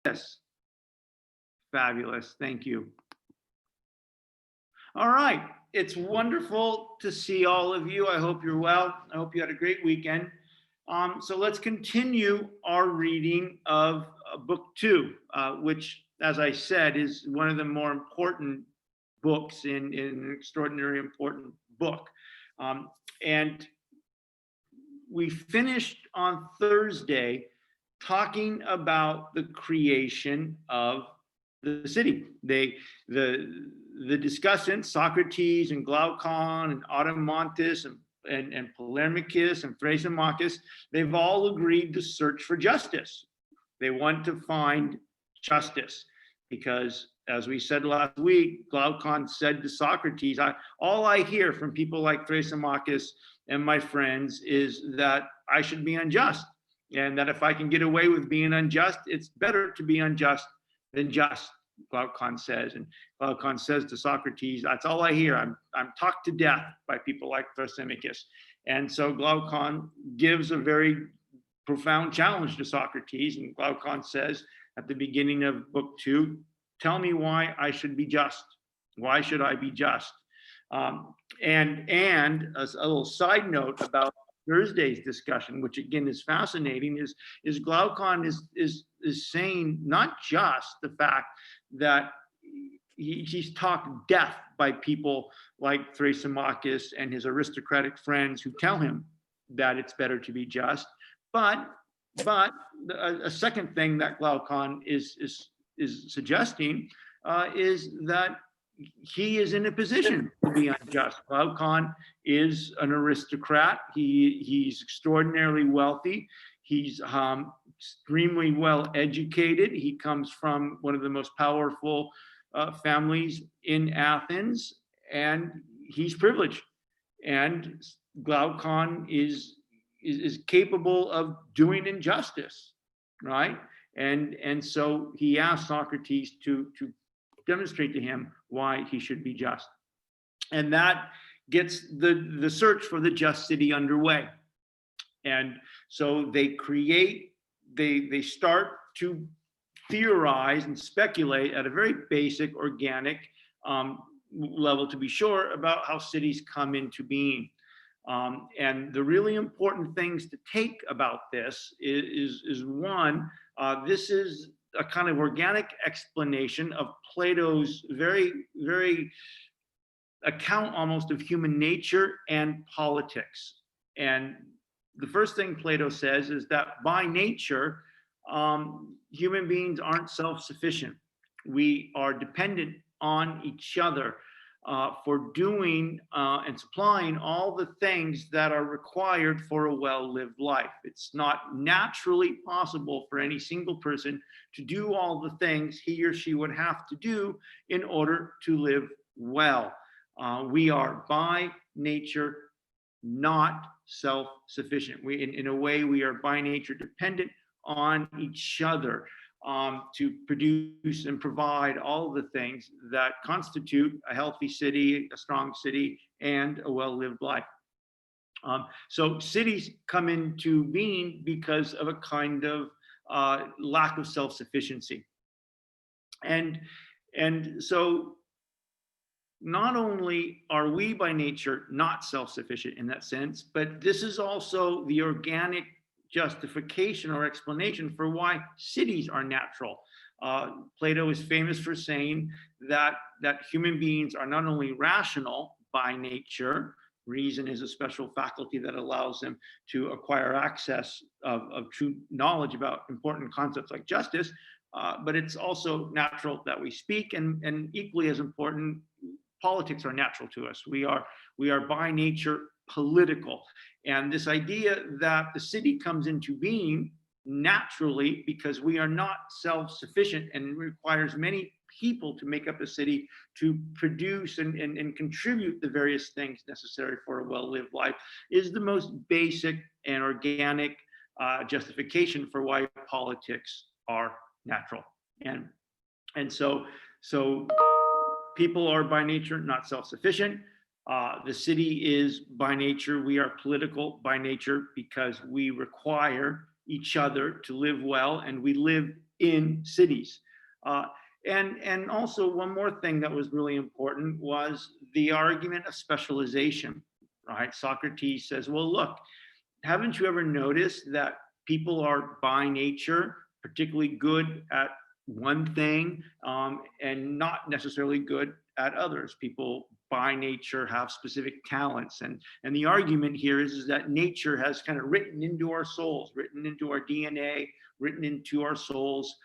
Yes. Fabulous. Thank you. All right. It's wonderful to see all of you. I hope you're well. I hope you had a great weekend. So let's continue our reading of book 2, which, as I said, is one of the more important books in an extraordinary important book. And we finished on Thursday talking about the creation of the city. The discussants, Socrates and Glaucon and Automontus and Polemachus and Thrasymachus, they've all agreed to search for justice. They want to find justice because, as we said last week, Glaucon said to Socrates, all I hear from people like Thrasymachus and my friends is that I should be unjust, and that if I can get away with being unjust, it's better to be unjust than just, Glaucon says. And Glaucon says to Socrates, that's all I hear. I'm talked to death by people like Thrasymachus. And so Glaucon gives a very profound challenge to Socrates. And Glaucon says at the beginning of book 2, tell me why I should be just. Why should I be just? And a little side note about Thursday's discussion, which again is fascinating, is Glaucon is saying not just the fact that he's talked death by people like Thrasymachus and his aristocratic friends who tell him that it's better to be just, but a second thing that Glaucon is suggesting is that he is in a position to be unjust. Glaucon is an aristocrat. He's extraordinarily wealthy. He's extremely well educated. He comes from one of the most powerful families in Athens, and he's privileged. And Glaucon is capable of doing injustice, right? And so he asked Socrates to demonstrate to him why he should be just. And that gets the search for the just city underway. And so they start to theorize and speculate at a very basic, organic level, to be sure, about how cities come into being. And the really important things to take about this is one, this is a kind of organic explanation of Plato's very, very account almost of human nature and politics. And the first thing Plato says is that by nature, human beings aren't self-sufficient. We are dependent on each other for doing and supplying all the things that are required for a well-lived life. It's not naturally possible for any single person to do all the things he or she would have to do in order to live well. We are by nature not self-sufficient. In a way, we are by nature dependent on each other to produce and provide all the things that constitute a healthy city, a strong city, and a well-lived life. So cities come into being because of a kind of lack of self-sufficiency. And so not only are we by nature not self-sufficient in that sense, but this is also the organic justification or explanation for why cities are natural. Plato is famous for saying that human beings are not only rational by nature. Reason is a special faculty that allows them to acquire access of true knowledge about important concepts like justice, but it's also natural that we speak, and equally as important, politics are natural to us. We are by nature political. And this idea that the city comes into being naturally because we are not self-sufficient and requires many people to make up a city to produce and contribute the various things necessary for a well-lived life is the most basic and organic justification for why politics are natural. And so people are by nature not self-sufficient. The city is by nature, we are political by nature because we require each other to live well, and we live in cities. And also one more thing that was really important was the argument of specialization, right? Socrates says, well, look, haven't you ever noticed that people are by nature particularly good at one thing and not necessarily good at others? People by nature have specific talents. And the argument here is that nature has kind of written into our souls, written into our DNA, written into our souls,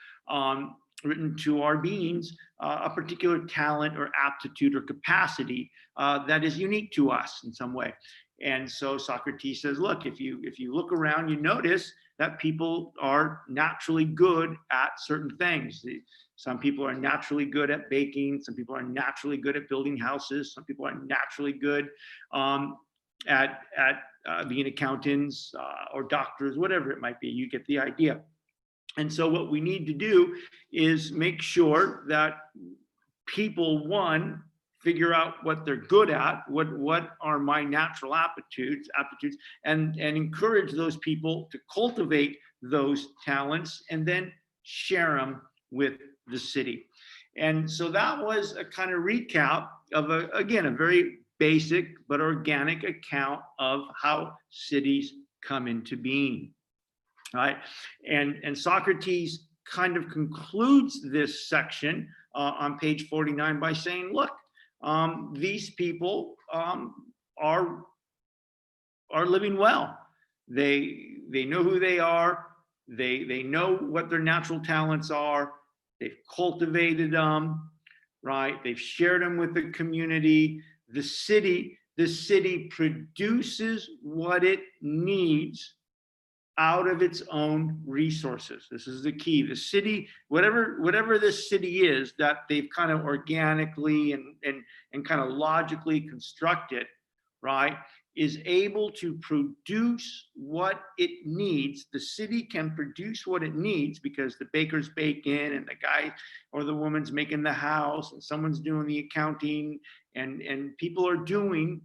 written to our beings, a particular talent or aptitude or capacity that is unique to us in some way. And so Socrates says, look, if you look around, you notice that people are naturally good at certain things. Some people are naturally good at baking. Some people are naturally good at building houses. Some people are naturally good at being accountants or doctors, whatever it might be. You get the idea. And so what we need to do is make sure that people, one, figure out what they're good at, what are my natural aptitudes, and encourage those people to cultivate those talents and then share them with the city. And so that was a kind of recap of, again, a very basic but organic account of how cities come into being, right? And Socrates kind of concludes this section on page 49 by saying, look, these people are living well. They know who they are. They know what their natural talents are. They've cultivated them, right? They've shared them with the community. The city produces what it needs out of its own resources. This is the key. The city, whatever this city is that they've kind of organically and kind of logically constructed, right, is able to produce what it needs. The city can produce what it needs because the baker's baking and the guy or the woman's making the house and someone's doing the accounting and people are doing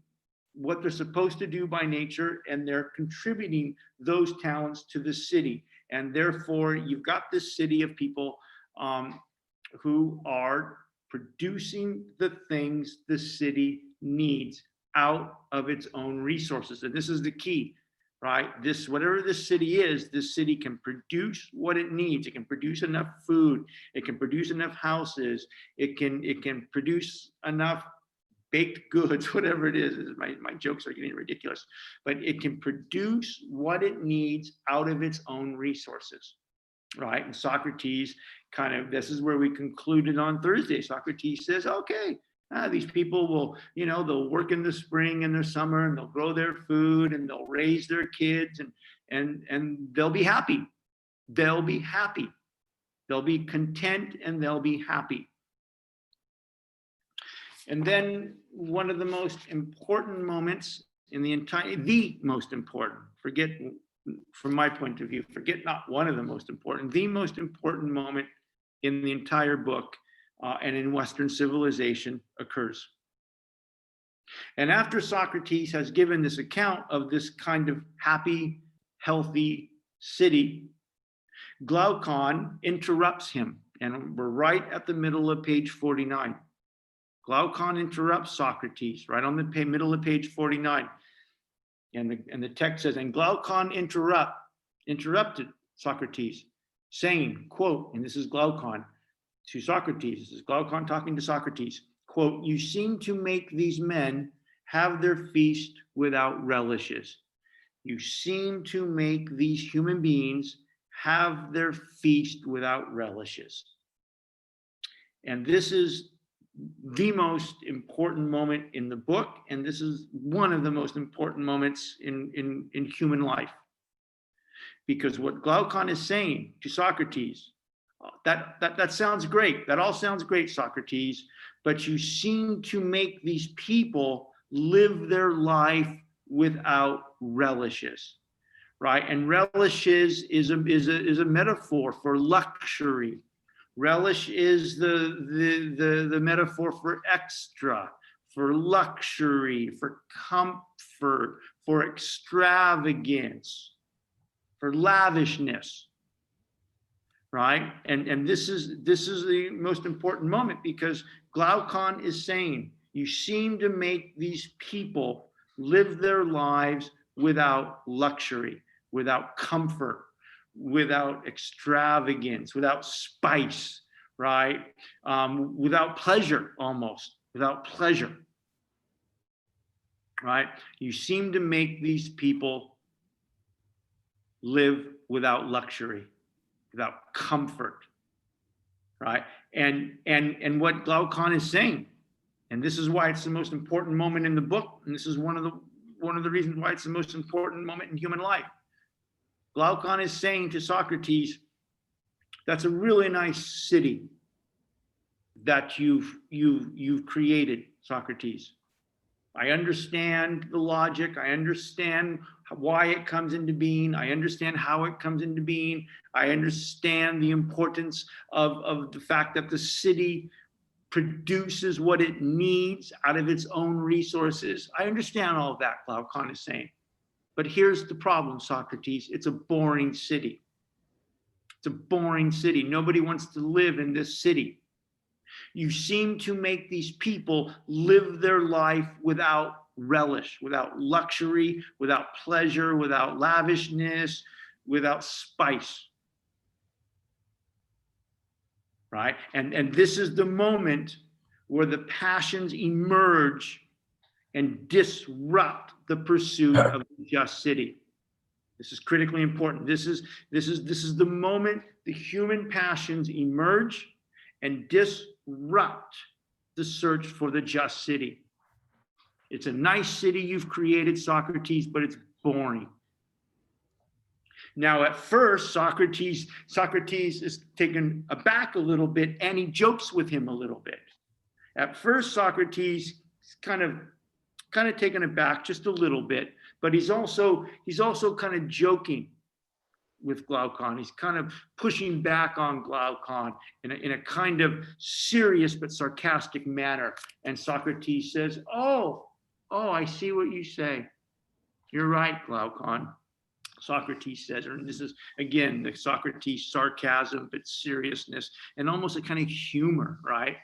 what they're supposed to do by nature, and they're contributing those talents to the city. And therefore, you've got this city of people who are producing the things the city needs out of its own resources. And this is the key, right? Whatever this city is, this city can produce what it needs. It can produce enough food. It can produce enough houses. It can produce enough baked goods, whatever it is. My jokes are getting ridiculous, but it can produce what it needs out of its own resources, right? And Socrates this is where we concluded on Thursday. Socrates says, okay, these people will, they'll work in the spring and the summer and they'll grow their food and they'll raise their kids and they'll be happy. They'll be happy. They'll be content and they'll be happy. And then one of the most important moments in the most important, forget from my point of view, forget not one of the most important, the most important moment in the entire book and in Western civilization occurs. And after Socrates has given this account of this kind of happy, healthy city, Glaucon interrupts him. And we're right at the middle of page 49. Glaucon interrupts Socrates right on the middle of page 49. And the text says, and Glaucon interrupted Socrates, saying, quote, and this is Glaucon to Socrates, this is Glaucon talking to Socrates, quote, you seem to make these men have their feast without relishes. You seem to make these human beings have their feast without relishes. And this is the most important moment in the book, and this is one of the most important moments in human life. Because what Glaucon is saying to Socrates, that sounds great. That all sounds great, Socrates, but you seem to make these people live their life without relishes, right? And relishes is a metaphor for luxury. Relish is the metaphor for extra, for luxury, for comfort, for extravagance, for lavishness. right? And this is the most important moment, because Glaucon is saying, you seem to make these people live their lives without luxury, without comfort, without extravagance, without spice, right? Without pleasure, almost without pleasure, right? You seem to make these people live without luxury, without comfort, right? And what Glaucon is saying, and this is why it's the most important moment in the book, and this is one of the reasons why it's the most important moment in human life. Glaucon is saying to Socrates, that's a really nice city that you've created, Socrates. I understand the logic. I understand why it comes into being. I understand how it comes into being. I understand the importance of the fact that the city produces what it needs out of its own resources. I understand all of that, Glaucon is saying. But here's the problem, Socrates. It's a boring city. It's a boring city. Nobody wants to live in this city. You seem to make these people live their life without relish, without luxury, without pleasure, without lavishness, without spice. Right? And this is the moment where the passions emerge and disrupt the pursuit of the just city. This is critically important. This is the moment the human passions emerge and disrupt the search for the just city. It's a nice city you've created, Socrates, but it's boring. Now, at first, Socrates is taken aback a little bit, and he jokes with him a little bit. At first, Socrates is kind of taken aback just a little bit, but he's also kind of joking with Glaucon. He's kind of pushing back on Glaucon in a kind of serious but sarcastic manner. And Socrates says, oh, I see what you say. You're right, Glaucon. Socrates says, and this is, again, the Socrates sarcasm, but seriousness, and almost a kind of humor, right?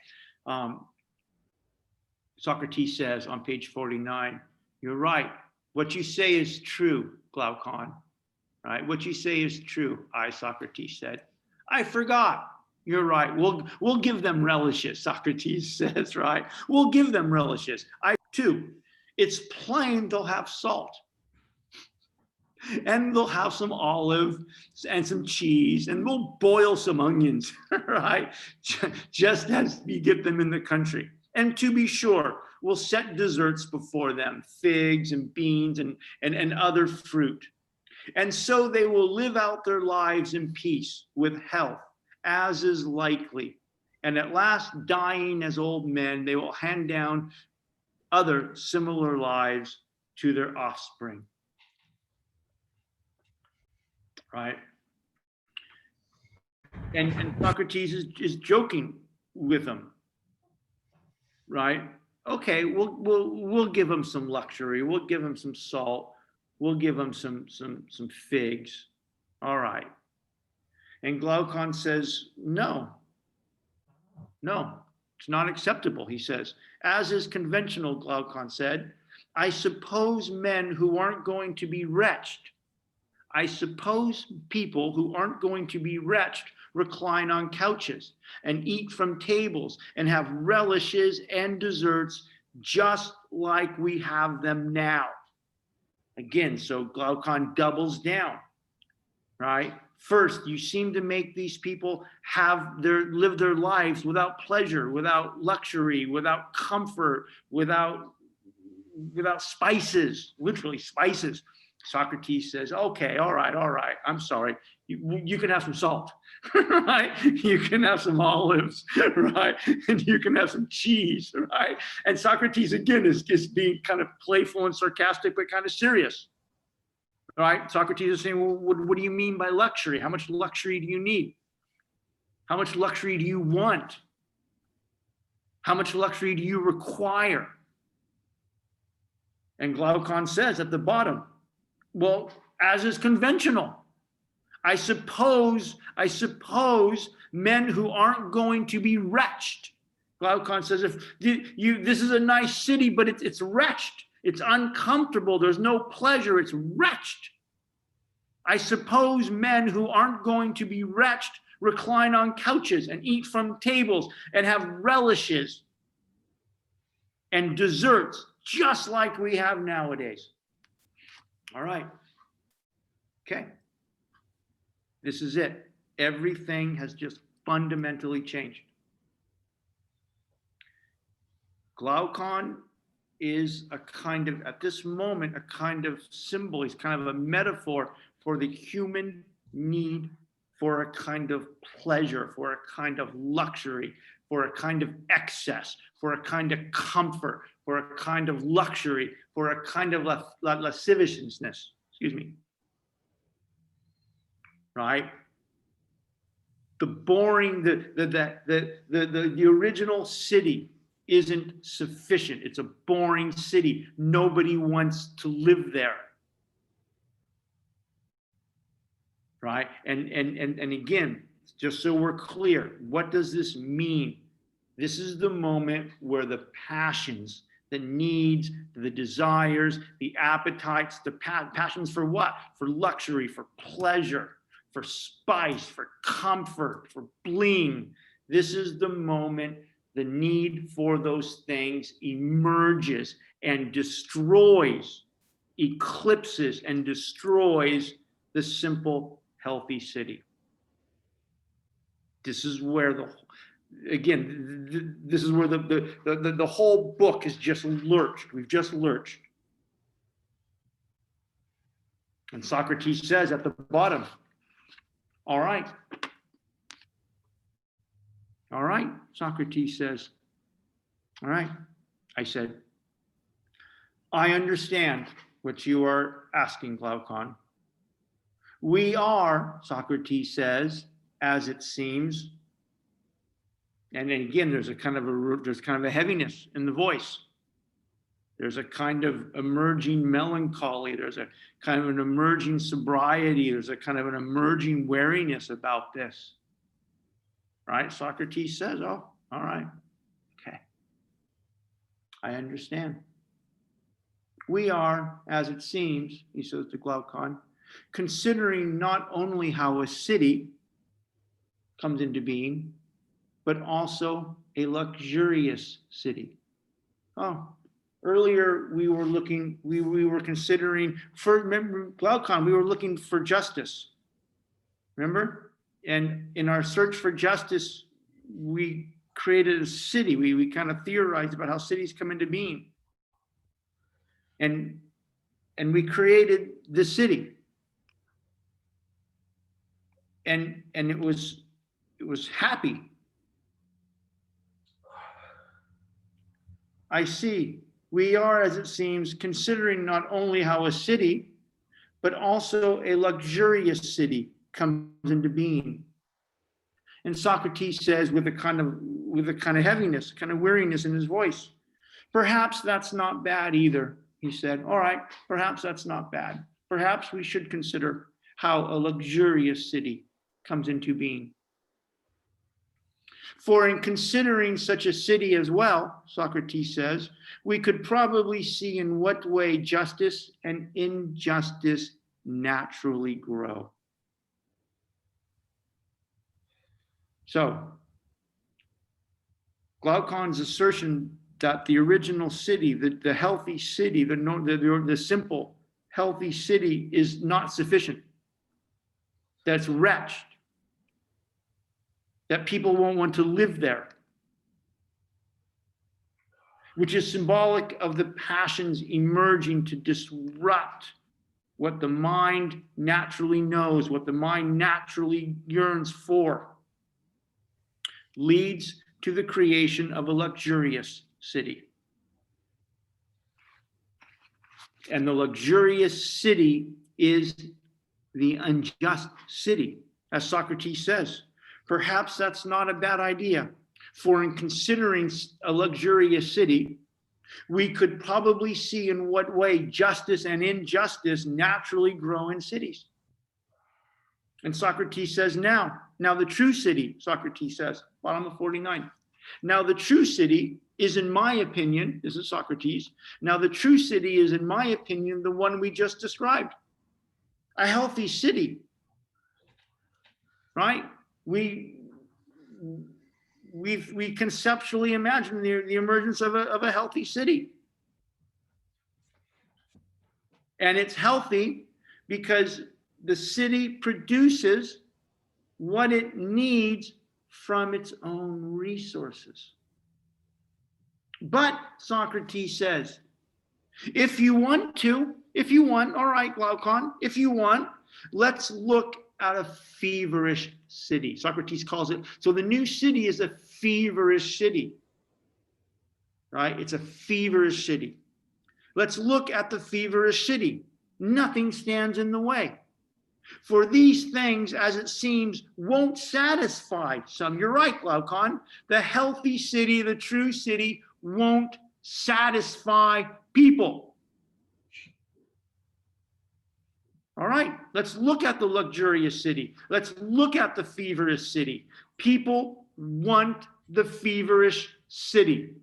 Socrates says on page 49, you're right. What you say is true, Glaucon. Right? What you say is true, Socrates said. I forgot. You're right. We'll give them relishes, Socrates says, right? We'll give them relishes. Too. It's plain they'll have salt. And they'll have some olive and some cheese, and we'll boil some onions, right? Just as we get them in the country. And to be sure, we'll set desserts before them, figs and beans and other fruit. And so they will live out their lives in peace with health, as is likely. And at last, dying as old men, they will hand down other similar lives to their offspring. Right? And Socrates is joking with them. Right? Okay, we'll give them some luxury. We'll give them some salt. We'll give them some figs. All right. And Glaucon says, no, it's not acceptable, he says. As is conventional, Glaucon said, I suppose men who aren't going to be wretched. I suppose people who aren't going to be wretched recline on couches and eat from tables and have relishes and desserts just like we have them now. Again, so Glaucon doubles down, right? First, you seem to make these people live their lives without pleasure, without luxury, without comfort, without spices, literally spices. Socrates says, okay, all right, I'm sorry. You can have some salt, right? You can have some olives, right? And you can have some cheese, right? And Socrates, again, is being kind of playful and sarcastic, but kind of serious, right? Socrates is saying, well, what do you mean by luxury? How much luxury do you need? How much luxury do you want? How much luxury do you require? And Glaucon says at the bottom, well, as is conventional, I suppose men who aren't going to be wretched. Glaucon says, if this is a nice city, but it's wretched. It's uncomfortable. There's no pleasure. It's wretched. I suppose men who aren't going to be wretched recline on couches and eat from tables and have relishes and desserts just like we have nowadays. All right. Okay. This is it. Everything has just fundamentally changed. Glaucon is a kind of, at this moment, a kind of symbol. He's kind of a metaphor for the human need for a kind of pleasure, for a kind of luxury, for a kind of excess, for a kind of comfort, for a kind of luxury, for a kind of lasciviousness. Excuse me. Right? The boring, the original city isn't sufficient. It's a boring city. Nobody wants to live there. Right? And again, just so we're clear, what does this mean? This is the moment where the passions, the needs, the desires, the appetites, the passions for what? For luxury, for pleasure, for spice, for comfort, for bling. This is the moment the need for those things emerges and destroys, eclipses and destroys the simple, healthy city. This is where this is where the whole book is just lurched. We've just lurched. And Socrates says at the bottom, all right, Socrates says, all right, I said, I understand what you are asking, Glaucon. We are, Socrates says, as it seems, and then again, there's kind of a heaviness in the voice. There's a kind of emerging melancholy. There's a kind of an emerging sobriety. There's a kind of an emerging wariness about this. Right? Socrates says, oh, all right. Okay. I understand. We are, as it seems, he says to Glaucon, considering not only how a city comes into being, but also a luxurious city. Oh, earlier we were considering, remember, Glaucon, we were looking for justice. Remember? And in our search for justice, we created a city. We kind of theorized about how cities come into being. And we created the city. And it was happy. I see. We are, as it seems, considering not only how a city, but also a luxurious city comes into being. And Socrates says with a kind of heaviness, kind of weariness in his voice, perhaps that's not bad either. He said, all right, perhaps that's not bad. Perhaps we should consider how a luxurious city comes into being. For in considering such a city as well, Socrates says, we could probably see in what way justice and injustice naturally grow. So, Glaucon's assertion that the original city, the healthy city, the simple, healthy city is not sufficient. That's wretched. That people won't want to live there. Which is symbolic of the passions emerging to disrupt what the mind naturally knows, what the mind naturally yearns for, leads to the creation of a luxurious city. And the luxurious city is the unjust city, as Socrates says. Perhaps that's not a bad idea, for in considering a luxurious city, we could probably see in what way justice and injustice naturally grow in cities. And Socrates says, now the true city, Socrates says, bottom of 49. Now the true city is, in my opinion, this is Socrates, now the true city is, in my opinion, the one we just described. A healthy city, right? We conceptually imagine the emergence of a healthy city. And it's healthy because the city produces what it needs from its own resources. But Socrates says, if you want, all right, Glaucon, if you want, let's look at a feverish city. Socrates calls it, so the new city is a feverish city, right? It's a feverish city. Let's look at the feverish city. Nothing stands in the way. For these things, as it seems, won't satisfy some. You're right, Glaucon. The healthy city, the true city, won't satisfy people. All right, let's look at the luxurious city. Let's look at the feverish city. People want the feverish city.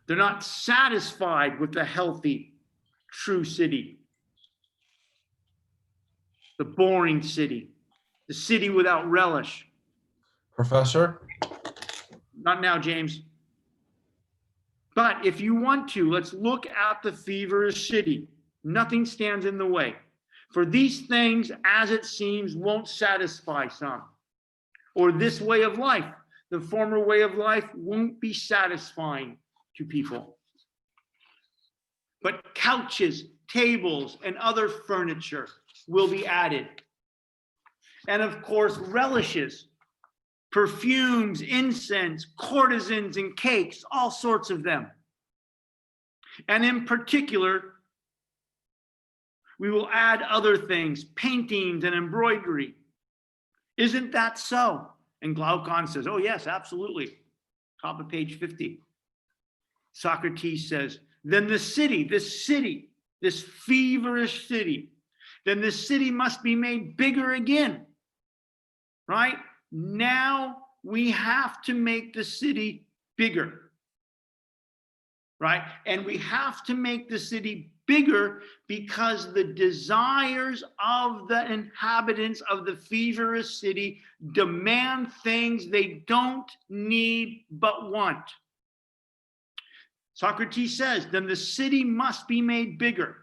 They're not satisfied with the healthy, true city. The boring city, the city without relish. Professor? Not now, James. But if you want to, let's look at the feverish city. Nothing stands in the way. For these things, as it seems, won't satisfy some. Or this way of life, the former way of life, won't be satisfying to people. But couches, tables, and other furniture will be added. And of course, relishes, perfumes, incense, courtesans, and cakes, all sorts of them. And in particular, we will add other things, paintings and embroidery. Isn't that so? And Glaucon says, oh yes, absolutely. Top of page 50. Socrates says, then this feverish city, then the city must be made bigger again, right? Now we have to make the city bigger, right? And we have to make the city bigger because the desires of the inhabitants of the feverish city demand things they don't need but want. Socrates says, then the city must be made bigger.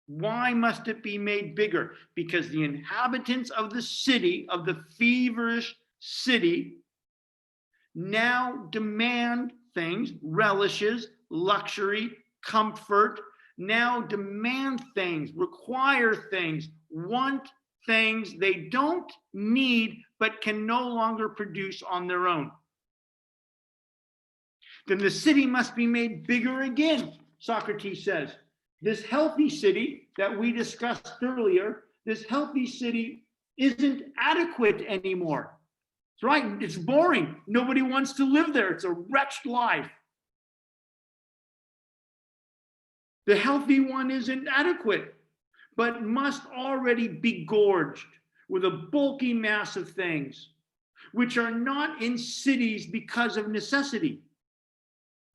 Why must it be made bigger? Because the inhabitants of the city, of the feverish city, now demand things, relishes, luxury, comfort, now demand things, require things, want things they don't need but can no longer produce on their own. Then the city must be made bigger again, Socrates says. This healthy city that we discussed earlier, this healthy city isn't adequate anymore. It's right, it's boring. Nobody wants to live there. It's a wretched life. The healthy one isn't adequate, but must already be gorged with a bulky mass of things, which are not in cities because of necessity,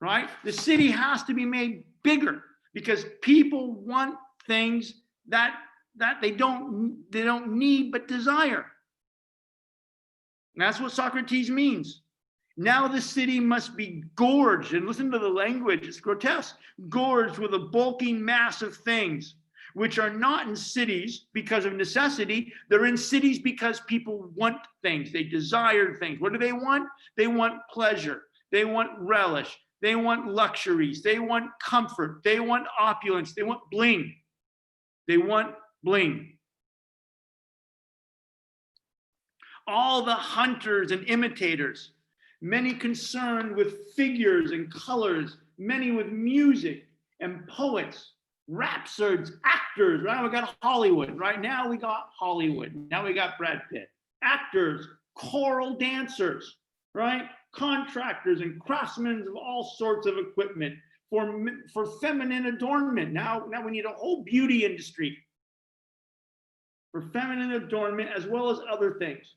right? The city has to be made bigger because people want things that they don't need but desire. And that's what Socrates means. Now the city must be gorged, and listen to the language, it's grotesque, gorged with a bulky mass of things, which are not in cities because of necessity. They're in cities because people want things, they desire things. What do they want? They want pleasure, they want relish, they want luxuries, they want comfort, they want opulence, they want bling. They want bling. All the hunters and imitators, many concerned with figures and colors, many with music and poets, rhapsodes, actors, right? We got Hollywood, right? Now we got Hollywood. Now we got Brad Pitt. Actors, choral dancers, right? Contractors and craftsmen of all sorts of equipment for feminine adornment. Now we need a whole beauty industry. for feminine adornment as well as other things.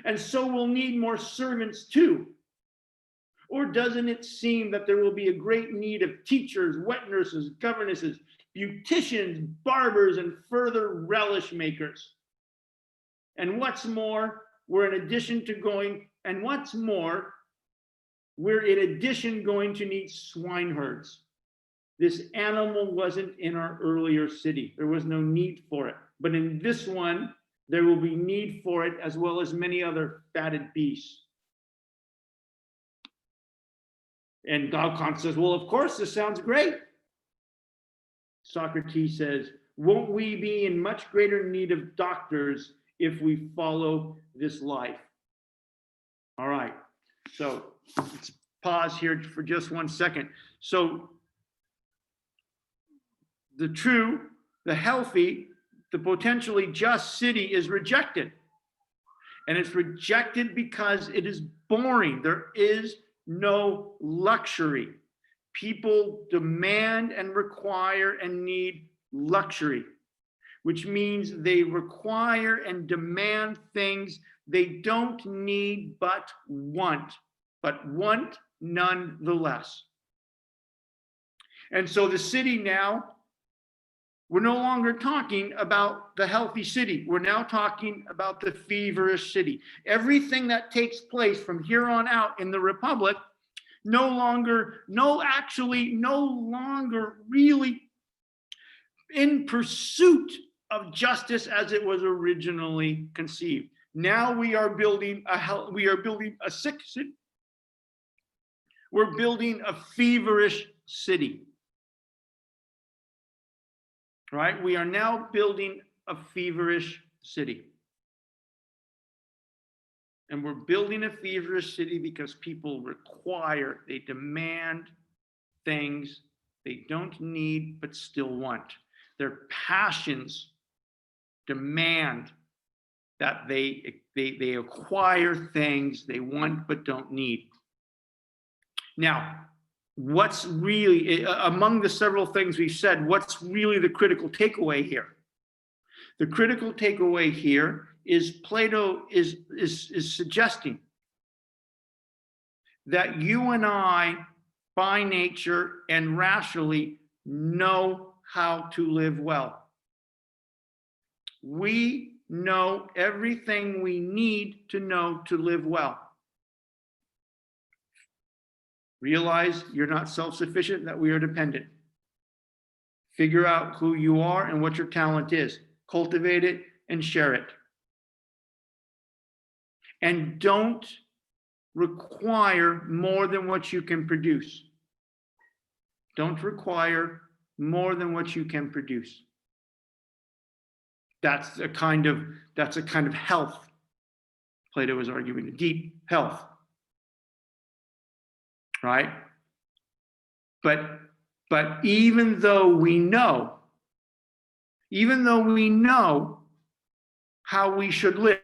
And so we'll need more servants too. Or doesn't it seem that there will be a great need of teachers, wet nurses, governesses, beauticians, barbers, and further relish makers? And what's more, we're in addition going to need swineherds. This animal wasn't in our earlier city. There was no need for it. But in this one, there will be need for it, as well as many other fatted beasts. And Glaucon says, well, of course, this sounds great. Socrates says, won't we be in much greater need of doctors if we follow this life? All right, so let's pause here for just 1 second. So the true, the healthy, the potentially just city is rejected. And it's rejected because it is boring. There is no luxury. People demand and require and need luxury, which means they require and demand things they don't need but want nonetheless. And so the city now, we're no longer talking about the healthy city. We're now talking about the feverish city. Everything that takes place from here on out in the Republic no longer really in pursuit of justice as it was originally conceived. Now we are building a sick city. We're building a feverish city. Right? We are now building a feverish city. And we're building a feverish city because people require, they demand things they don't need but still want. Their passions demand that they acquire things they want but don't need. Now, what's really, among the several things we've said, what's really the critical takeaway here? The critical takeaway here is Plato is suggesting that you and I, by nature and rationally, know how to live well. We know everything we need to know to live well. Realize you're not self-sufficient, that we are dependent. Figure out who you are and what your talent is. Cultivate it and share it. And don't require more than what you can produce. Don't require more than what you can produce. That's a kind of health. Plato was arguing a deep health. Right? But even though we know how we should live,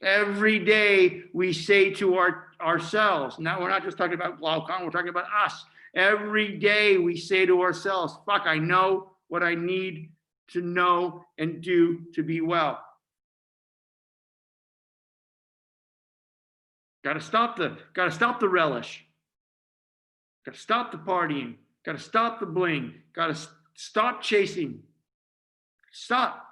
every day we say to ourselves, now we're not just talking about Glaucon, we're talking about us. Every day we say to ourselves, fuck, I know what I need to know and do to be well. Got to stop the relish. Got to stop the partying. Got to stop the bling. Got to stop chasing. Stop.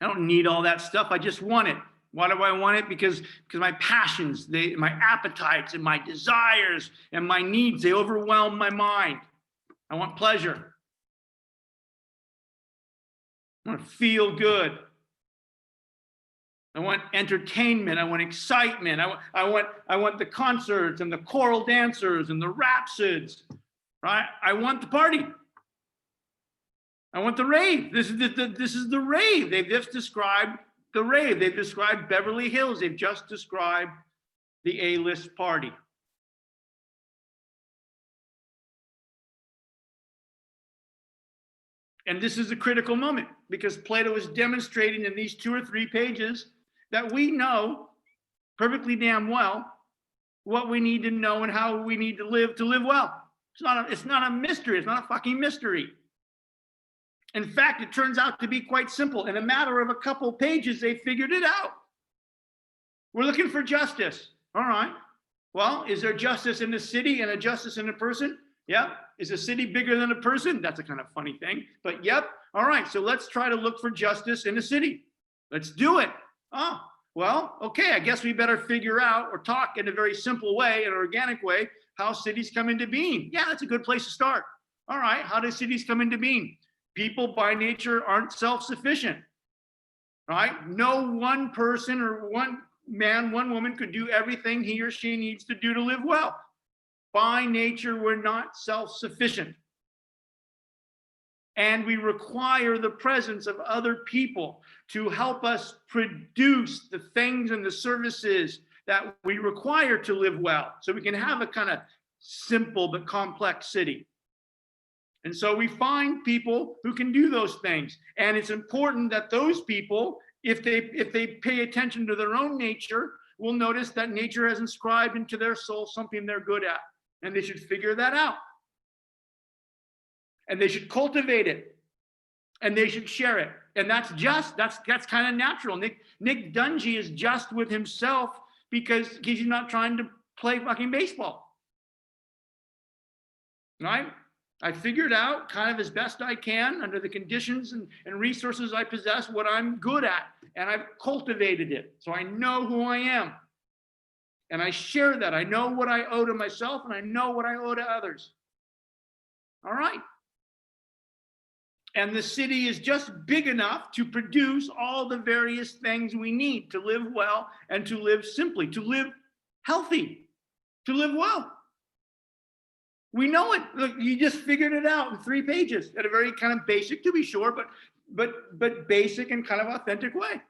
I don't need all that stuff. I just want it. Why do I want it? Because my passions, my appetites and my desires and my needs, they overwhelm my mind. I want pleasure. I want to feel good. I want entertainment. I want excitement. I want the concerts and the choral dancers and the rhapsods, right? I want the party. I want the rave. This is the rave. They've just described the rave. They've described Beverly Hills. They've just described the A-list party. And this is a critical moment because Plato is demonstrating in these 2 or 3 pages that we know perfectly damn well what we need to know and how we need to live well. It's not a mystery. It's not a fucking mystery. In fact, it turns out to be quite simple. In a matter of a couple pages, they figured it out. We're looking for justice. All right. Well, is there justice in the city and a justice in a person? Yeah. Is a city bigger than a person? That's a kind of funny thing. But yep. All right. So let's try to look for justice in a city. Let's do it. Oh, well, okay. I guess we better figure out or talk in a very simple way, an organic way, how cities come into being. Yeah, that's a good place to start. All right. How do cities come into being? People by nature aren't self-sufficient. Right? No one person or one man, one woman could do everything he or she needs to do to live well. By nature, we're not self-sufficient. And we require the presence of other people to help us produce the things and the services that we require to live well, so we can have a kind of simple but complex city. And so we find people who can do those things. And it's important that those people, if they pay attention to their own nature, will notice that nature has inscribed into their soul something they're good at. And they should figure that out. And they should cultivate it. And they should share it. And that's kind of natural. Nick Dungy is just with himself because he's not trying to play fucking baseball. Right? I figured out kind of as best I can under the conditions and resources I possess what I'm good at. And I've cultivated it. So I know who I am. And I share that. I know what I owe to myself and I know what I owe to others. All right. And the city is just big enough to produce all the various things we need to live well and to live simply, to live healthy, to live well. We know it. Look, you just figured it out in 3 pages at a very kind of basic, to be sure, but basic and kind of authentic way.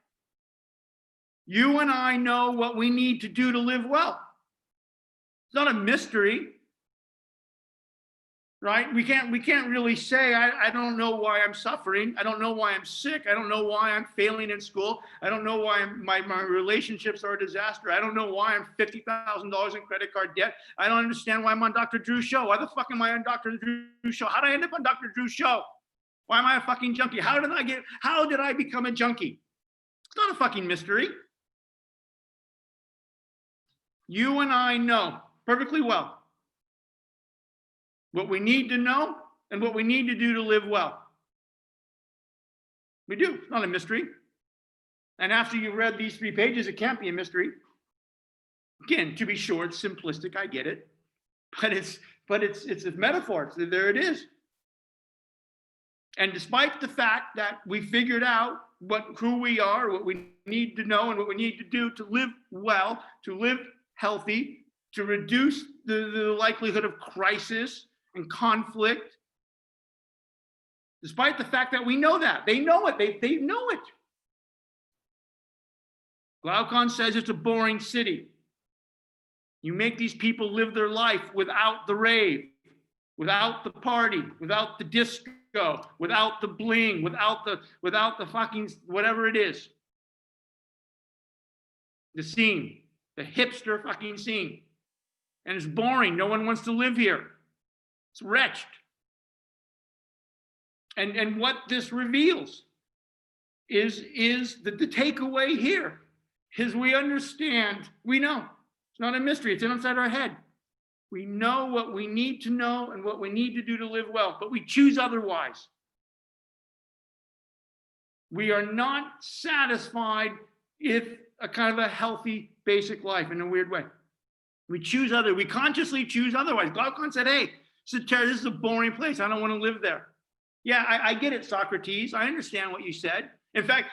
You and I know what we need to do to live well. It's not a mystery, right? We can't really say, I don't know why I'm suffering. I don't know why I'm sick. I don't know why I'm failing in school. I don't know why my relationships are a disaster. I don't know why I'm $50,000 in credit card debt. I don't understand why I'm on Dr. Drew's show. Why the fuck am I on Dr. Drew's show? How did I end up on Dr. Drew's show? Why am I a fucking junkie? How did I become a junkie? It's not a fucking mystery. You and I know perfectly well what we need to know and what we need to do to live well. We do. It's not a mystery. And after you've read these 3 pages, it can't be a mystery. Again, to be sure, it's simplistic. I get it, but it's a metaphor. There it is. And despite the fact that we figured out who we are, what we need to know, and what we need to do to live well, to live healthy, to reduce the likelihood of crisis and conflict, despite the fact that we know that. They know it. They know it. Glaucon says it's a boring city. You make these people live their life without the rave, without the party, without the disco, without the bling, without the fucking whatever it is. The scene, the hipster fucking scene. And it's boring. No one wants to live here. It's wretched. And what this reveals is that the takeaway here is we understand, we know. It's not a mystery. It's inside our head. We know what we need to know and what we need to do to live well, but we choose otherwise. We are not satisfied with a kind of a healthy, basic life in a weird way. We consciously choose otherwise. Glaucon said, hey, this is a boring place. I don't want to live there. Yeah, I get it, Socrates. I understand what you said. In fact,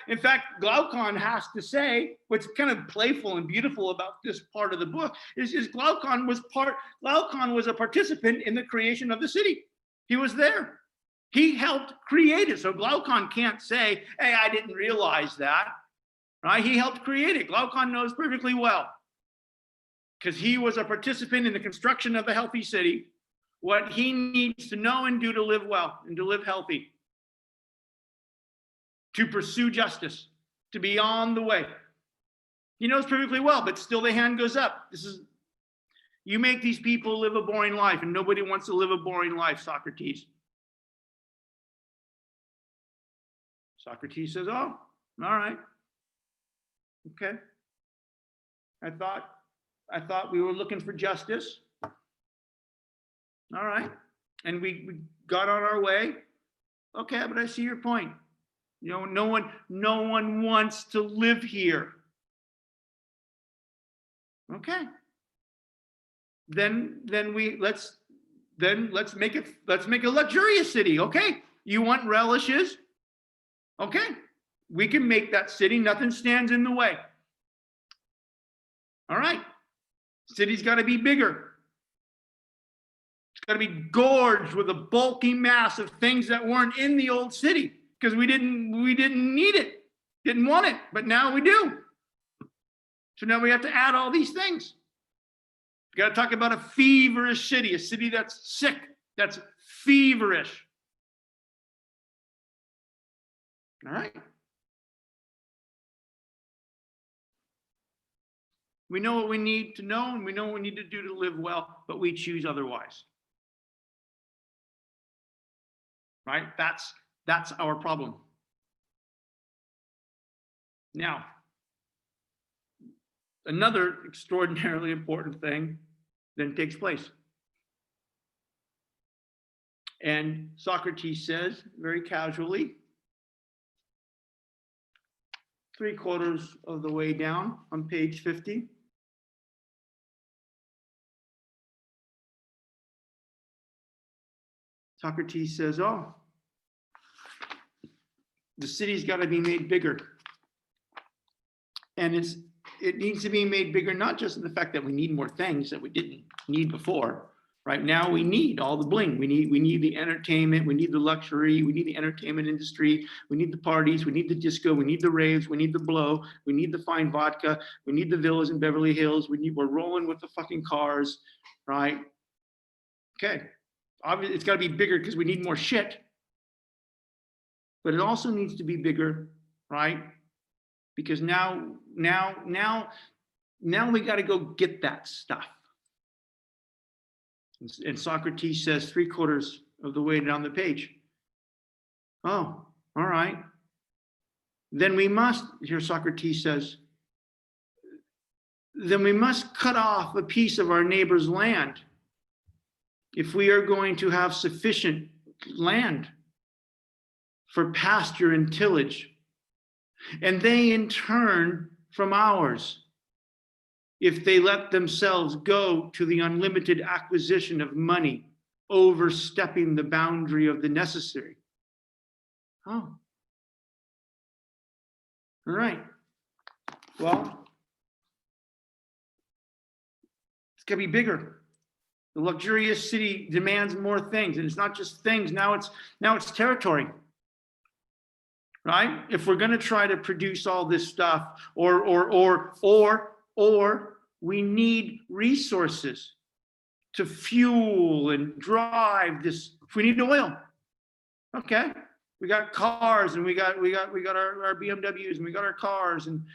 Glaucon has to say, what's kind of playful and beautiful about this part of the book is Glaucon was a participant in the creation of the city. He was there. He helped create it. So Glaucon can't say, hey, I didn't realize that. Right? He helped create it. Glaucon knows perfectly well, because he was a participant in the construction of a healthy city, what he needs to know and do to live well and to live healthy, to pursue justice, to be on the way. He knows perfectly well, but still the hand goes up. You make these people live a boring life, and nobody wants to live a boring life, Socrates. Socrates says, oh, all right. Okay. I thought we were looking for justice. All right. And we got on our way. Okay, but I see your point. You know, no one wants to live here. Okay. Then let's make a luxurious city. Okay. You want relishes? Okay. We can make that city. Nothing stands in the way. All right. City's got to be bigger. It's got to be gorged with a bulky mass of things that weren't in the old city because we didn't need it, didn't want it, but now we do. So now we have to add all these things. We got to talk about a feverish city, a city that's sick, that's feverish. All right. We know what we need to know, and we know what we need to do to live well, but we choose otherwise. Right? That's our problem. Now, another extraordinarily important thing then takes place. And Socrates says, very casually, 3/4 of the way down on page 50. Socrates says, oh, the city's got to be made bigger. And it needs to be made bigger, not just in the fact that we need more things that we didn't need before. Right now, we need all the bling. We need the entertainment. We need the luxury. We need the entertainment industry. We need the parties. We need the disco. We need the raves. We need the blow. We need the fine vodka. We need the villas in Beverly Hills. We're rolling with the fucking cars, right? Okay. Obviously, it's got to be bigger because we need more shit. But it also needs to be bigger, right? Because now we got to go get that stuff. And Socrates says 3/4 of the way down the page. Oh, all right. Then we must, here Socrates says, then we must cut off a piece of our neighbor's land if we are going to have sufficient land for pasture and tillage, and they in turn from ours, if they let themselves go to the unlimited acquisition of money, overstepping the boundary of the necessary. Oh, all right. Well, it's got to be bigger. The luxurious city demands more things, and it's not just things. Now it's territory. Right? If we're going to try to produce all this stuff, or we need resources to fuel and drive this. If we need oil, okay, we got cars and we got our BMWs and we got our cars and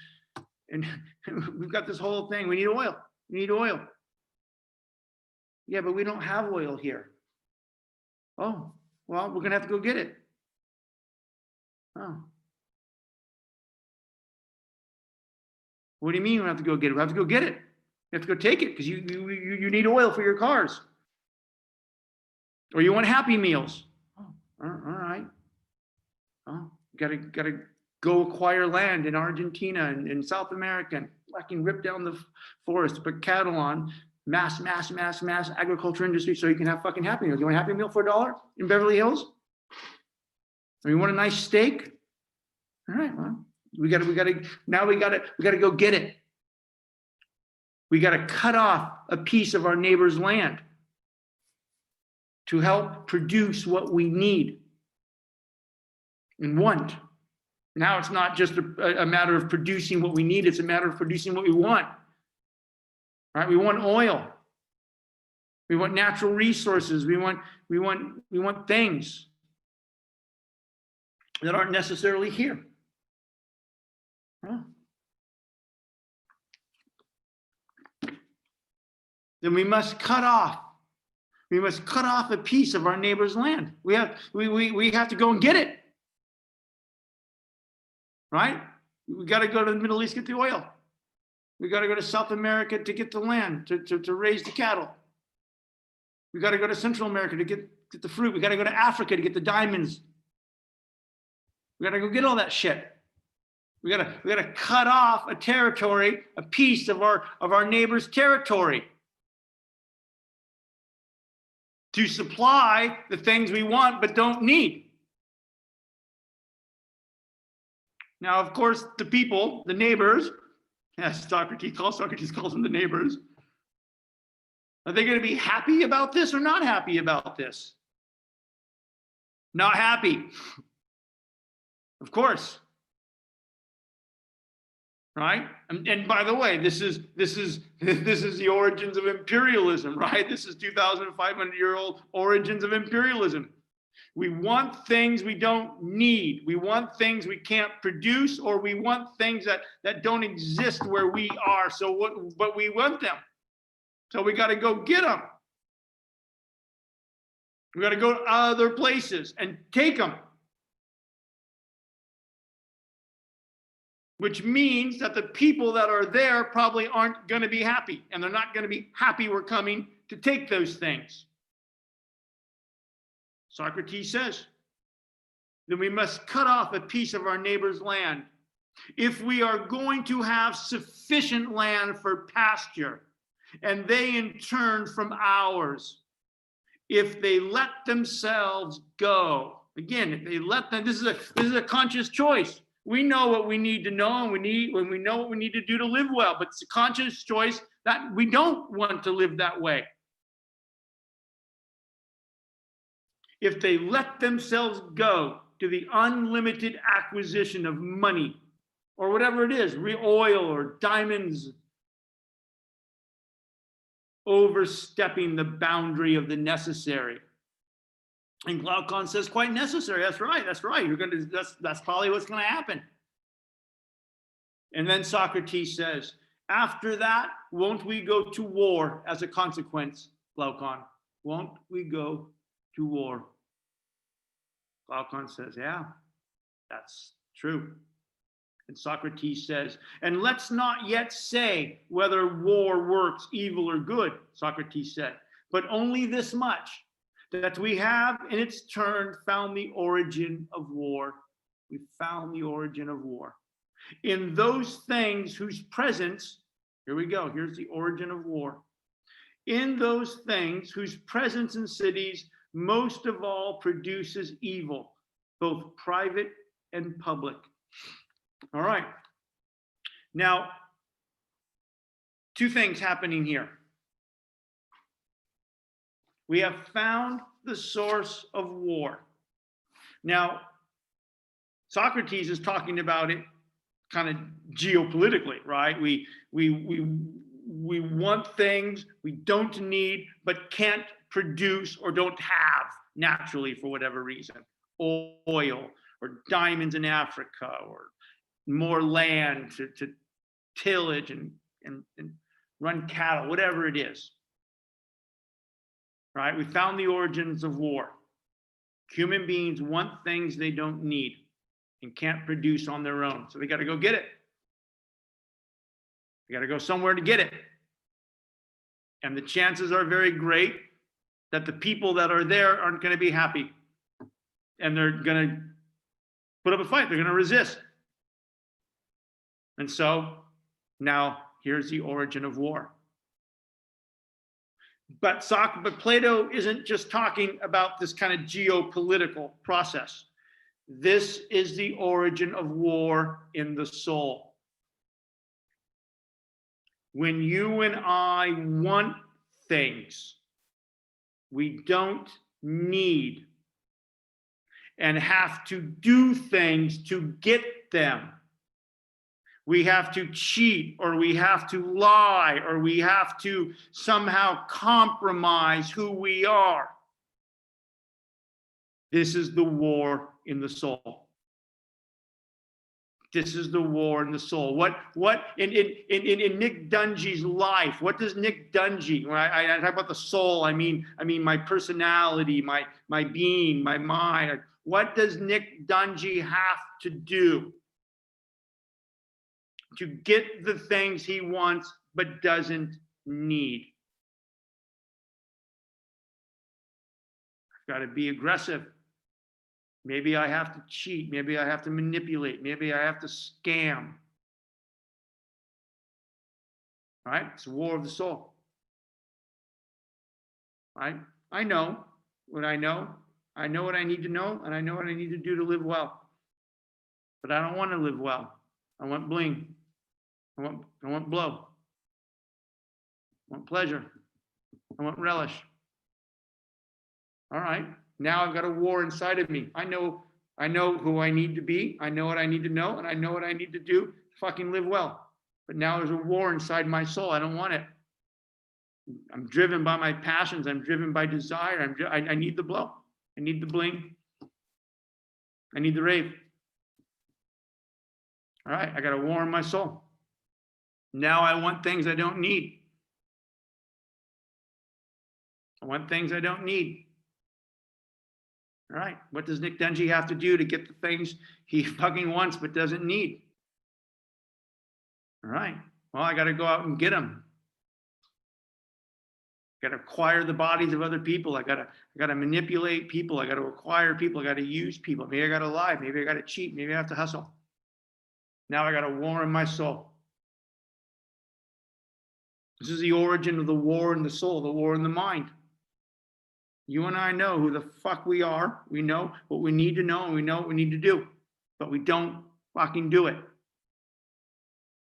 we've got this whole thing. We need oil. We need oil. Yeah, but we don't have oil here. Oh, well, we're gonna have to go get it. Oh. What do you mean we have to go get it? We have to go get it. You have to go take it because you need oil for your cars. Or you want Happy Meals. Oh, all right. Oh, gotta go acquire land in Argentina and in South America and fucking rip down the forest, put cattle on, mass agriculture industry so you can have fucking Happy Meals. You want a Happy Meal for $1 in Beverly Hills? Or you want a nice steak? All right, well, we gotta go get it. We gotta cut off a piece of our neighbor's land to help produce what we need and want. Now it's not just a matter of producing what we need, it's a matter of producing what we want. Right? We want oil. We want natural resources. We want things that aren't necessarily here. Huh. then we must cut off. We must cut off a piece of our neighbor's land. We have to go and get it. Right? We got to go to the Middle East, get the oil. We got to go to South America to get the land, to raise the cattle. We got to go to Central America to get the fruit. We got to go to Africa to get the diamonds. We got to go get all that shit. We got to cut off a territory, a piece of our neighbor's territory to supply the things we want but don't need. Now, of course, the people, the neighbors, as Socrates calls them the neighbors, are they going to be happy about this or not happy about this? Not happy. Of course. Right? And by the way, this is the origins of imperialism, right? This is 2,500-year-old origins of imperialism. We want things we don't need. We want things we can't produce, or we want things that don't exist where we are. But we want them. So we got to go get them. We got to go to other places and take them. Which means that the people that are there probably aren't going to be happy, and they're not going to be happy we're coming to take those things. Socrates says, then we must cut off a piece of our neighbor's land. If we are going to have sufficient land for pasture, and they in turn from ours, if they let themselves go. Again, if they let them, this is a conscious choice. We know what we need to know, and we know what we need to do to live well, but it's a conscious choice that we don't want to live that way. If they let themselves go to the unlimited acquisition of money, or whatever it is, oil or diamonds, overstepping the boundary of the necessary. And Glaucon says, quite necessary. That's right. That's probably what's going to happen. And then Socrates says, after that, won't we go to war as a consequence, Glaucon? Won't we go to war? Glaucon says, yeah, that's true. And Socrates says, and let's not yet say whether war works evil or good, Socrates said, but only this much, that we have in its turn found the origin of war. We found the origin of war. In those things whose presence, here we go, here's the origin of war. In those things whose presence in cities most of all produces evil, both private and public. All right. Now, two things happening here. We have found the source of war. Now, Socrates is talking about it kind of geopolitically, right? We want things we don't need, but can't produce or don't have naturally for whatever reason. Oil or diamonds in Africa, or more land to tillage and run cattle, whatever it is. Right? We found the origins of war. Human beings want things they don't need and can't produce on their own. So they got to go get it. They got to go somewhere to get it. And the chances are very great that the people that are there aren't going to be happy. And they're going to put up a fight. They're going to resist. And so now here's the origin of war. But Plato isn't just talking about this kind of geopolitical process. This is the origin of war in the soul. When you and I want things we don't need and have to do things to get them, we have to cheat, or we have to lie, or we have to somehow compromise who we are. This is the war in the soul. This is the war in the soul. What in Nick Dungy's life? What does Nick Dungy? When I talk about the soul, I mean my personality, my being, my mind. What does Nick Dungy have to do to get the things he wants but doesn't need? I've got to be aggressive. Maybe I have to cheat. Maybe I have to manipulate. Maybe I have to scam. Right? It's a war of the soul. Right? I know what I know. I know what I need to know, and I know what I need to do to live well. But I don't want to live well. I want bling. I want blow. I want pleasure. I want relish. All right. Now I've got a war inside of me. I know who I need to be. I know what I need to know, and I know what I need to do to fucking live well. But now there's a war inside my soul. I don't want it. I'm driven by my passions. I'm driven by desire. I need the blow. I need the bling. I need the rave. All right. I got a war in my soul. Now I want things I don't need. I want things I don't need. All right. What does Nick Dungy have to do to get the things he fucking wants but doesn't need? All right. Well, I got to go out and get them. I got to acquire the bodies of other people. I got to manipulate people. I got to acquire people. I got to use people. Maybe I got to lie. Maybe I got to cheat. Maybe I have to hustle. Now I got a war in my soul. This is the origin of the war in the soul, the war in the mind. You and I know who the fuck we are. We know what we need to know, and we know what we need to do. But we don't fucking do it.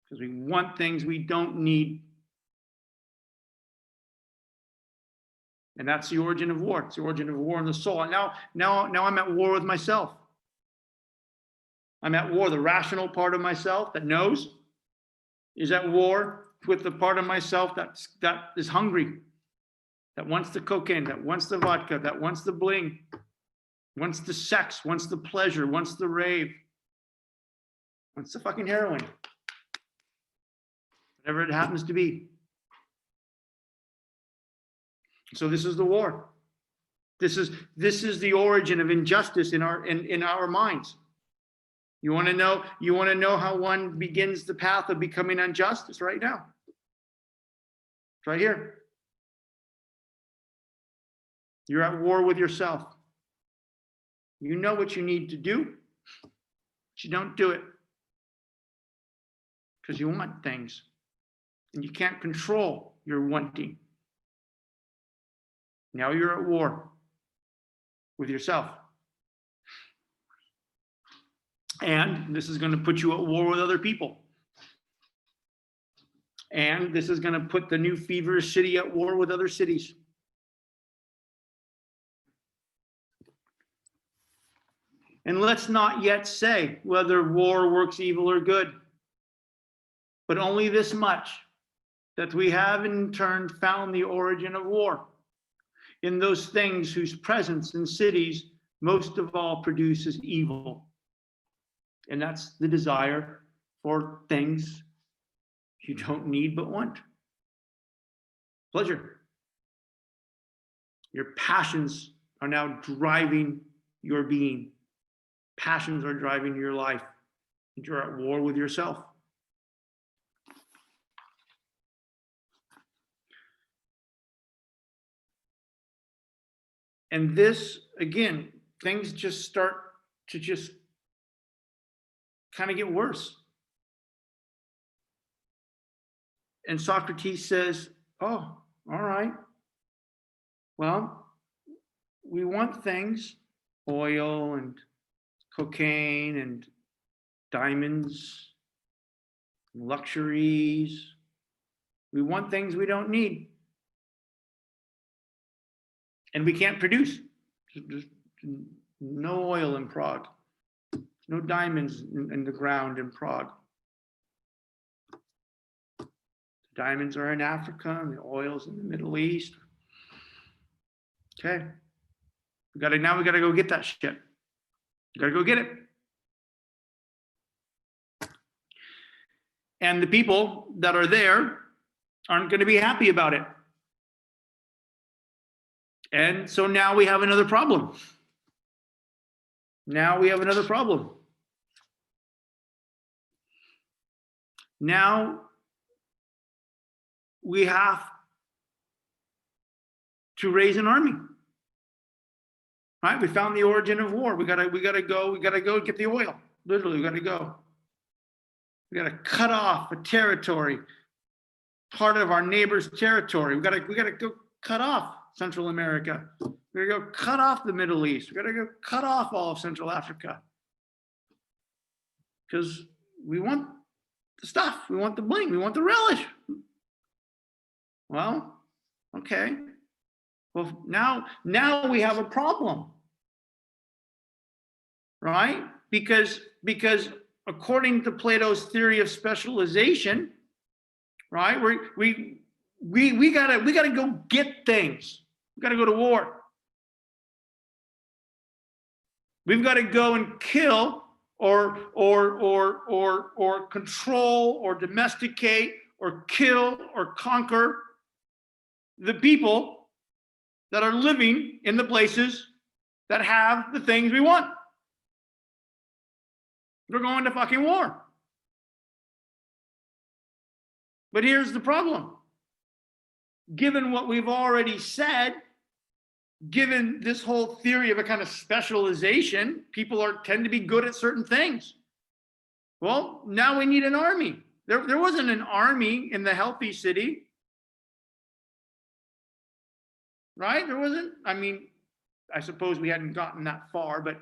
Because we want things we don't need. And that's the origin of war. It's the origin of war in the soul. And now I'm at war with myself. I'm at war. The rational part of myself that knows is at war with the part of myself that is hungry. That wants the cocaine, that wants the vodka, that wants the bling, wants the sex, wants the pleasure, wants the rave, wants the fucking heroin. Whatever it happens to be. So this is the war. This is the origin of injustice in our minds. You want to know how one begins the path of becoming unjust? It's right now. It's right here. You're at war with yourself. You know what you need to do, but you don't do it because you want things and you can't control your wanting. Now you're at war with yourself. And this is going to put you at war with other people. And this is going to put the new feverish city at war with other cities. And let's not yet say whether war works evil or good, but only this much, that we have in turn found the origin of war in those things whose presence in cities most of all produces evil. And that's the desire for things you don't need but want. Pleasure. Your passions are now driving your being. Passions are driving your life. And you're at war with yourself. And this, again, things just start to just kind of get worse. And Socrates says, oh, all right. Well, we want things, oil and cocaine and diamonds, luxuries. We want things we don't need. And we can't produce. There's no oil in Prague. No diamonds in the ground in Prague. The diamonds are in Africa and the oil's in the Middle East. Okay. Now we gotta go get that shit. You gotta go get it. And the people that are there aren't going to be happy about it. And so now we have another problem. Now we have another problem. Now we have to raise an army. Right? We found the origin of war. We gotta go get the oil. Literally, we gotta go. We gotta cut off a territory, part of our neighbor's territory. We gotta go cut off Central America. We gotta go cut off the Middle East. We gotta go cut off all of Central Africa. Because we want the stuff, we want the bling, we want the relish. Well, okay. Well, now we have a problem, right? Because according to Plato's theory of specialization, right? We gotta go get things. We gotta go to war. We've got to go and kill or control or domesticate or kill or conquer the people that are living in the places that have the things we want. We're going to fucking war. But here's the problem. Given what we've already said, given this whole theory of a kind of specialization, people tend to be good at certain things. Well, now we need an army. There wasn't an army in the healthy city. Right? There wasn't. I mean, I suppose we hadn't gotten that far, but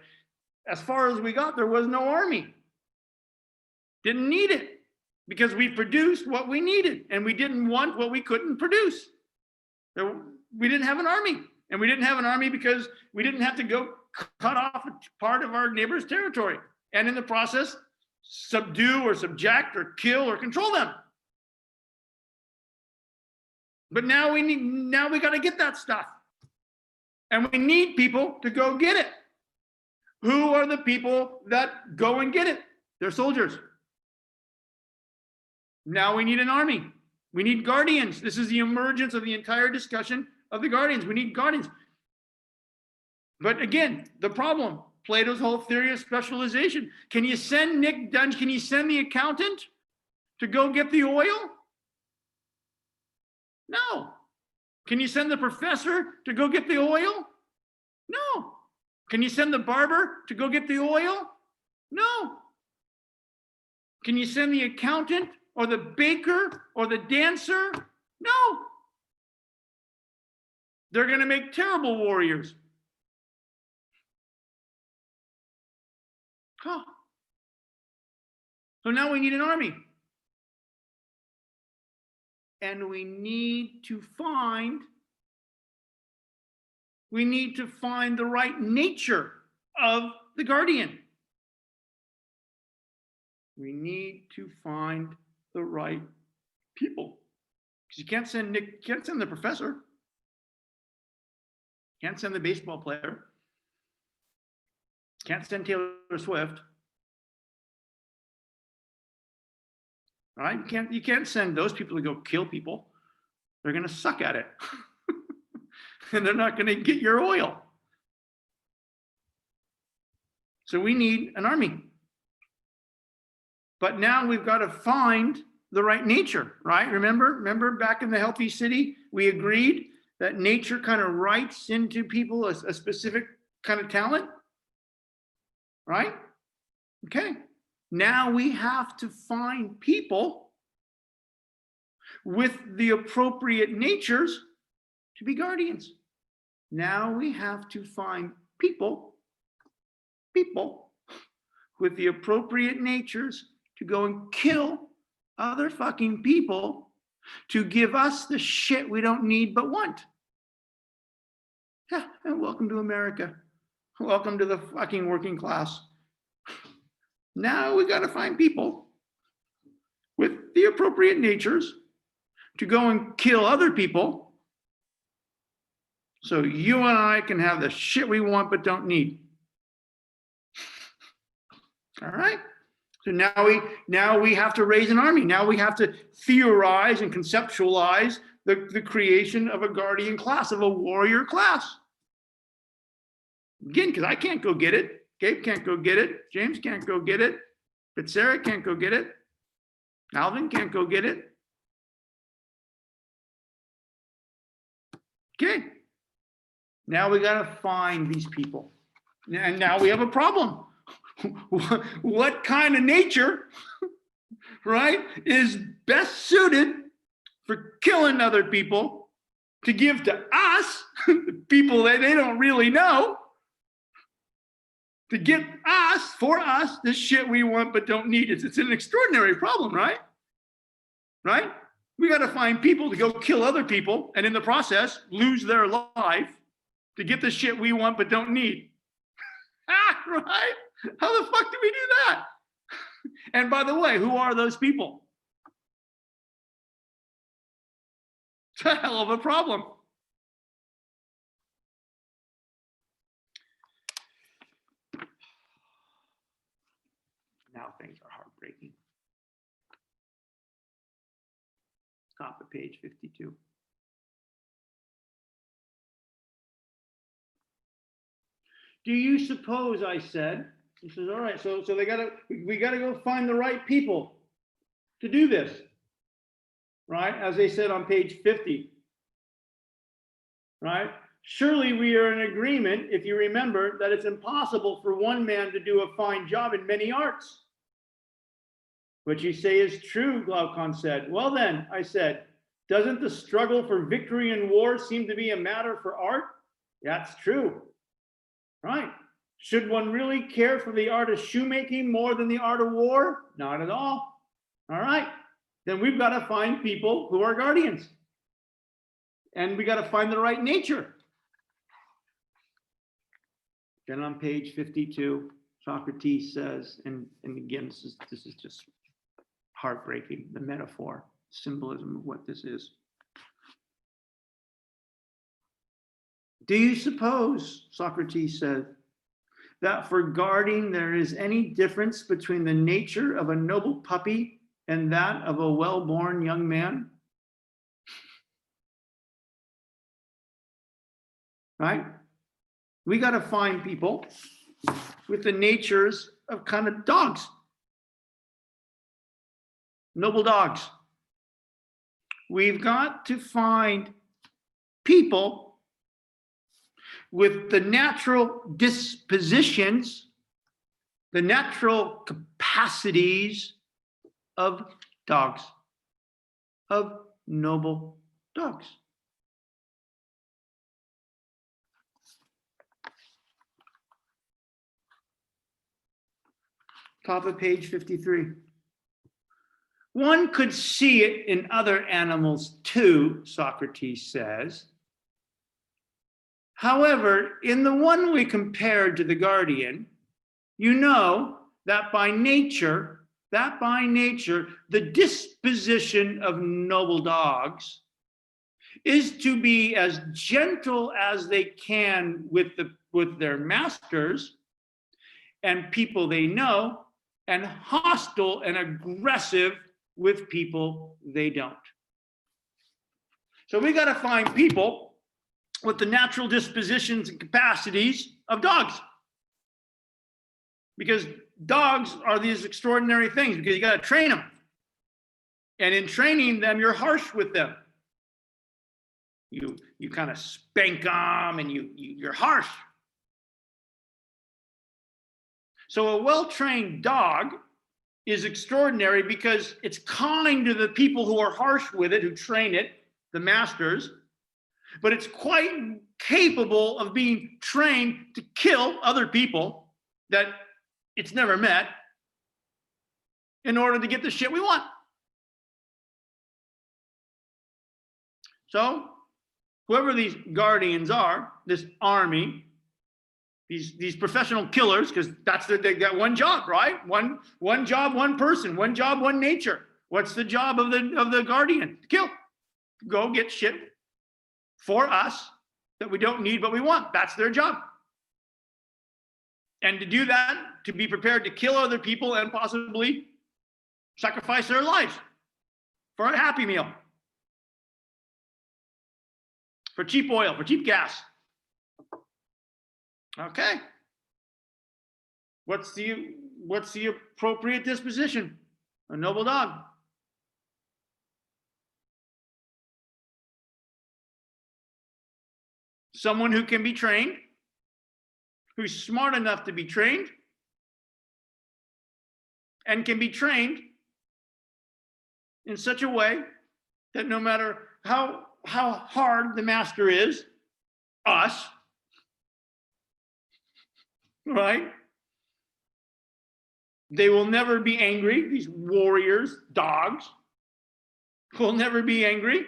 as far as we got, there was no army. Didn't need it because we produced what we needed and we didn't want what we couldn't produce. We didn't have an army, and we didn't have an army because we didn't have to go cut off a part of our neighbor's territory and in the process subdue or subject or kill or control them. But now we got to get that stuff. And we need people to go get it. Who are the people that go and get it? They're soldiers. Now we need an army. We need guardians. This is the emergence of the entire discussion of the guardians. We need guardians. But again, the problem, Plato's whole theory of specialization. Can you send Nick Dunge, can you send the accountant to go get the oil? No. Can you send the professor to go get the oil? No. Can you send the barber to go get the oil? No. Can you send the accountant or the baker or the dancer? No. They're going to make terrible warriors. Huh. So now we need an army. And we need to find the right nature of the guardian. We need to find the right people. Because you can't send the professor. Can't send the baseball player. Can't send Taylor Swift. Right? You can't send those people to go kill people. They're going to suck at it. And they're not going to get your oil. So we need an army. But now we've got to find the right nature, right? Remember back in the healthy city, we agreed that nature kind of writes into people a specific kind of talent, right? Okay. Now we have to find people with the appropriate natures to be guardians. Now we have to find people with the appropriate natures to go and kill other fucking people to give us the shit we don't need but want. Yeah, and welcome to America. Welcome to the fucking working class. Now we got to find people with the appropriate natures to go and kill other people so you and I can have the shit we want but don't need. All right? So now we have to raise an army. Now we have to theorize and conceptualize the creation of a guardian class, of a warrior class. Again, because I can't go get it. Gabe can't go get it. James can't go get it. But Sarah can't go get it. Alvin can't go get it. Okay. Now we got to find these people. And now we have a problem. What kind of nature, right, is best suited for killing other people to give to us, people that they don't really know, to get us, for us, this shit we want but don't need. It's an extraordinary problem, right? Right? We got to find people to go kill other people and in the process lose their life to get the shit we want but don't need. Right? How the fuck do we do that? And by the way, who are those people? It's a hell of a problem. Now things are heartbreaking. Top of page 52. Do you suppose, I said, he says, all right, so we gotta go find the right people to do this, right? As they said on page 50, right? Surely we are in agreement, if you remember, that it's impossible for one man to do a fine job in many arts. What you say is true, Glaucon said. Well then, I said, doesn't the struggle for victory in war seem to be a matter for art? That's true. Right. Should one really care for the art of shoemaking more than the art of war? Not at all. All right. Then we've got to find people who are guardians. And we got to find the right nature. Then on page 52, Socrates says, and again, this is just heartbreaking, the metaphor, symbolism of what this is. Do you suppose, Socrates said, that for guarding there is any difference between the nature of a noble puppy and that of a well-born young man? Right? We got to find people with the natures of kind of dogs, noble dogs. We've got to find people with the natural dispositions, the natural capacities of dogs, of noble dogs. Top of page 53. One could see it in other animals too, Socrates says. However, in the one we compared to the guardian, you know that by nature, the disposition of noble dogs is to be as gentle as they can with their masters and people they know, and hostile and aggressive with people they don't. So we got to find people with the natural dispositions and capacities of dogs. Because dogs are these extraordinary things, because you got to train them. And in training them, you're harsh with them. You kind of spank them and you're harsh. So a well-trained dog is extraordinary because it's kind to the people who are harsh with it, who train it, the masters, but it's quite capable of being trained to kill other people that it's never met in order to get the shit we want. So whoever these guardians are, this army, these professional killers, because they got one job, right? One job, one person, one job, one nature. What's the job of the guardian? To kill. Go get shit for us that we don't need but we want. That's their job. And to do that, to be prepared to kill other people and possibly sacrifice their lives for a Happy Meal, for cheap oil, for cheap gas. Okay. What's the appropriate disposition? A noble dog. Someone who can be trained, who's smart enough to be trained, and can be trained in such a way that no matter how hard the master is, us, right? They will never be angry. These warriors, dogs, will never be angry,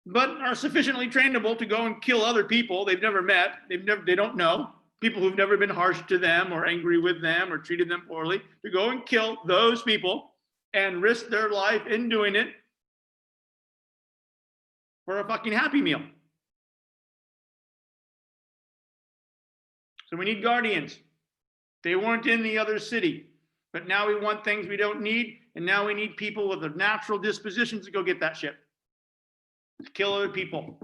but are sufficiently trainable to go and kill other people they've never met. They don't know. People who've never been harsh to them or angry with them or treated them poorly, to go and kill those people and risk their life in doing it for a fucking Happy Meal. So we need guardians. They weren't in the other city, but now we want things we don't need, and now we need people with a natural disposition to go get that shit, to kill other people.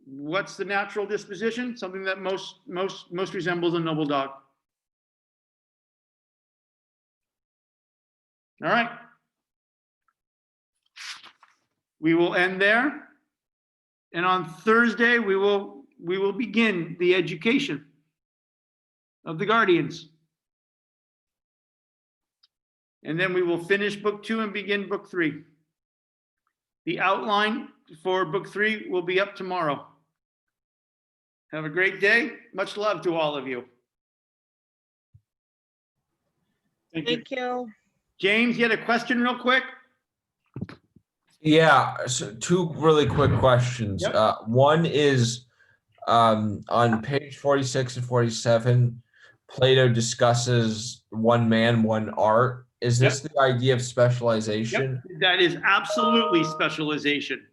What's the natural disposition? Something that most resembles a noble dog. All right. We will end there, and on Thursday we will begin the education of the guardians. And then we will finish book 2 and begin book 3. The outline for book 3 will be up tomorrow. Have a great day. Much love to all of you. Thank you. Thank you. James, you had a question real quick? Yeah, so 2 really quick questions. Yep. One is on page 46 and 47, Plato discusses one man, one art. Is this the idea of specialization? Yep. That is absolutely specialization.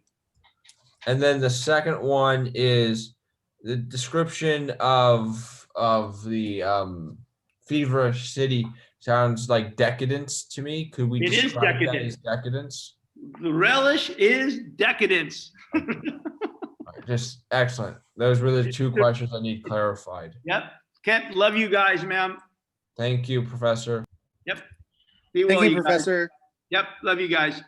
And then the second one is the description of the feverish city sounds like decadence to me. Could we It is describe that decadent. as decadence? The relish is decadence. Just excellent. Those were the 2 questions I need clarified. Yep. Kent, love you guys, man. Thank you, Professor. Yep. Be Thank well, you, guys. Professor. Yep. Love you guys.